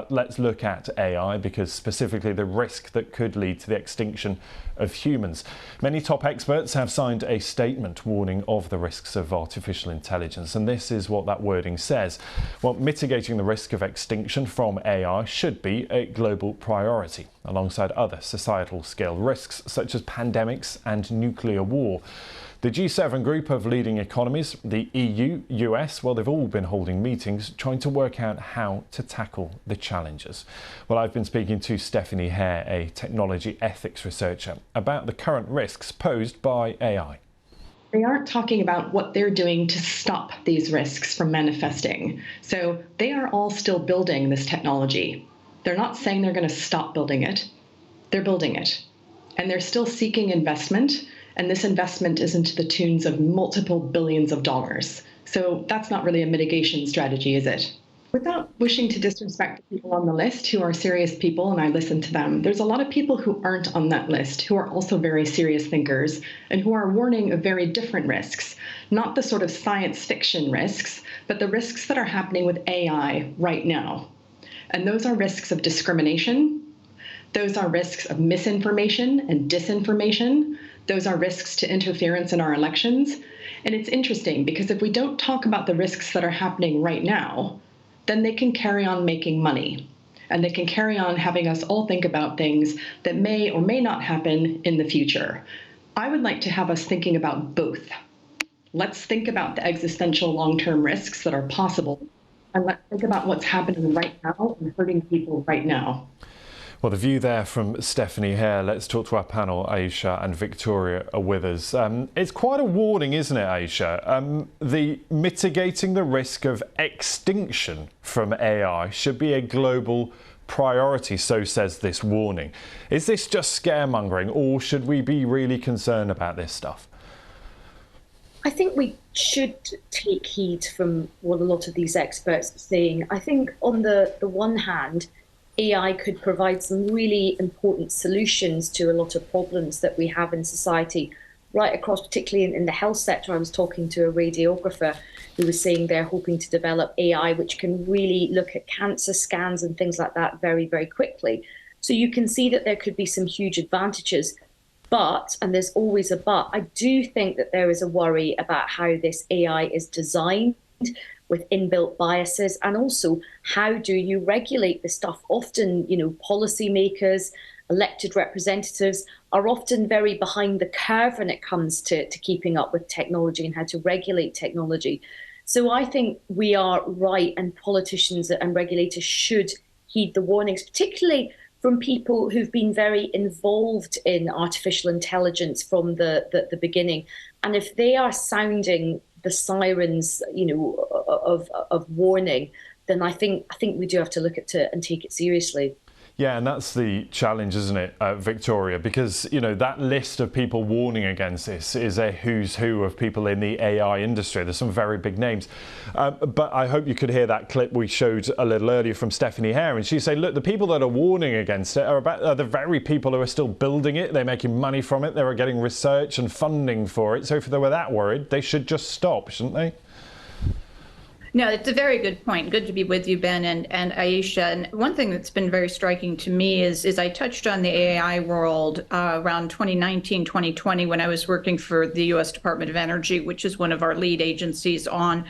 Let's look at AI, because specifically the risk that could lead to the extinction of humans. Many top experts have signed a statement warning of the risks of artificial intelligence, and this is what that wording says. Well, mitigating the risk of extinction from AI should be a global priority, alongside other societal scale risks such as pandemics and nuclear war. The G7 group of leading economies, the EU, US, well, they've all been holding meetings trying to work out how to tackle the challenges. Well, I've been speaking to Stephanie Hare, a technology ethics researcher, about the current risks posed by AI. They aren't talking about what they're doing to stop these risks from manifesting. So they are all still building this technology. They're not saying they're going to stop building it. They're building it. And they're still seeking investment. And this investment is into the tunes of multiple billions of dollars. So that's not really a mitigation strategy, is it? Without wishing to disrespect the people on the list who are serious people, and I listen to them, there's a lot of people who aren't on that list who are also very serious thinkers and who are warning of very different risks, not the sort of science fiction risks, but the risks that are happening with AI right now. And those are risks of discrimination. Those are risks of misinformation and disinformation. Those are risks to interference in our elections. And it's interesting because if we don't talk about the risks that are happening right now, then they can carry on making money. And they can carry on having us all think about things that may or may not happen in the future. I would like to have us thinking about both. Let's think about the existential long-term risks that are possible. And let's think about what's happening right now and hurting people right now. Well, the view there from Stephanie Hare. Let's talk to our panel. Aisha and Victoria are with us. It's quite a warning, isn't it, Aisha? The mitigating the risk of extinction from AI should be a global priority, so says this warning. Is this just scaremongering, or should we be really concerned about this stuff? I think we should take heed from what a lot of these experts are saying. I think on the one hand, AI could provide some really important solutions to a lot of problems that we have in society, right across, particularly in the health sector. I was talking to a radiographer who was saying they're hoping to develop AI which can really look at cancer scans and things like that very, very quickly. So you can see that there could be some huge advantages. But, and there's always a but, I do think that there is a worry about how this AI is designed with inbuilt biases, and also how do you regulate this stuff? Often, policymakers, elected representatives are often very behind the curve when it comes to keeping up with technology and how to regulate technology. So I think we are right, and politicians and regulators should heed the warnings, particularly from people who've been very involved in artificial intelligence from the beginning. And if they are sounding the sirens, of warning, then I think we do have to look at it and take it seriously. Yeah, and that's the challenge, isn't it, Victoria? Because, that list of people warning against this is a who's who of people in the AI industry. There's some very big names. But I hope you could hear that clip we showed a little earlier from Stephanie Hare. And she said, look, the people that are warning against it are the very people who are still building it. They're making money from it. They're getting research and funding for it. So if they were that worried, they should just stop, shouldn't they? No, it's a very good point. Good to be with you, Ben and Aisha. And one thing that's been very striking to me is I touched on the AI world around 2019, 2020, when I was working for the U.S. Department of Energy, which is one of our lead agencies on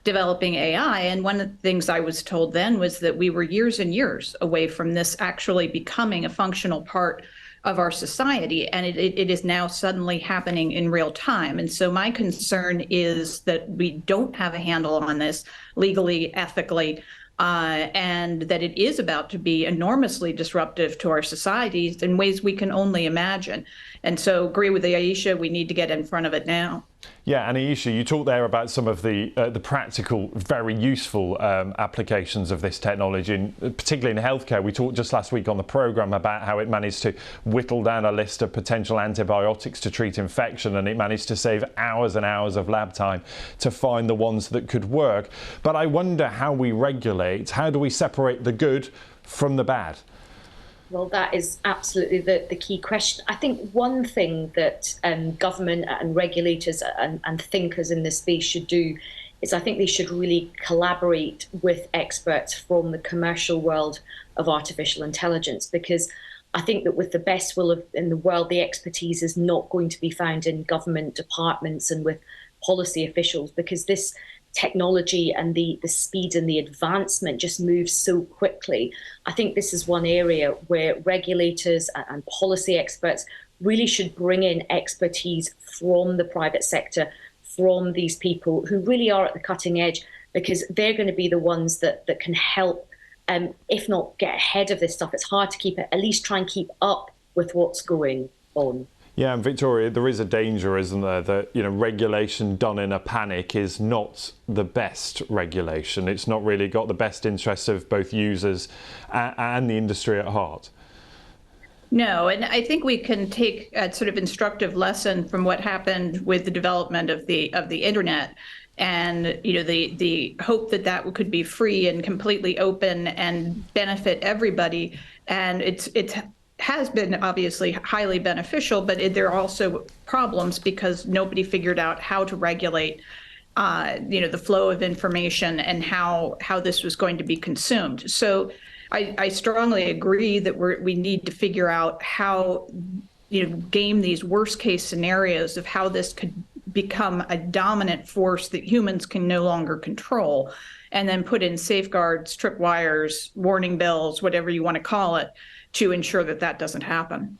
developing AI. And one of the things I was told then was that we were years and years away from this actually becoming a functional part of our society, and it is now suddenly happening in real time. And so my concern is that we don't have a handle on this legally, ethically, and that it is about to be enormously disruptive to our societies in ways we can only imagine. And so agree with Aisha, we need to get in front of it now. Yeah, and Aisha, you talked there about some of the practical, very useful applications of this technology, and particularly in healthcare. We talked just last week on the programme about how it managed to whittle down a list of potential antibiotics to treat infection, and it managed to save hours and hours of lab time to find the ones that could work. But I wonder how we regulate, how do we separate the good from the bad? Well, that is absolutely the key question. I think one thing that government and regulators and thinkers in this space should do is I think they should really collaborate with experts from the commercial world of artificial intelligence, because I think that with the best will in the world, the expertise is not going to be found in government departments and with policy officials, because this technology and the speed and the advancement just moves so quickly. I think this is one area where regulators and policy experts really should bring in expertise from the private sector, from these people who really are at the cutting edge, because they're going to be the ones that can help, if not get ahead of this stuff. It's hard to keep it, at least try and keep up with what's going on. Yeah, and Victoria, there is a danger, isn't there, that regulation done in a panic is not the best regulation. It's not really got the best interests of both users and the industry at heart. No, and I think we can take a sort of instructive lesson from what happened with the development of the internet, and the hope that could be free and completely open and benefit everybody. And it has been obviously highly beneficial, but there are also problems because nobody figured out how to regulate the flow of information and how this was going to be consumed. So I strongly agree that we need to figure out how, game these worst case scenarios of how this could become a dominant force that humans can no longer control, and then put in safeguards, tripwires, warning bells, whatever you want to call it, to ensure that doesn't happen.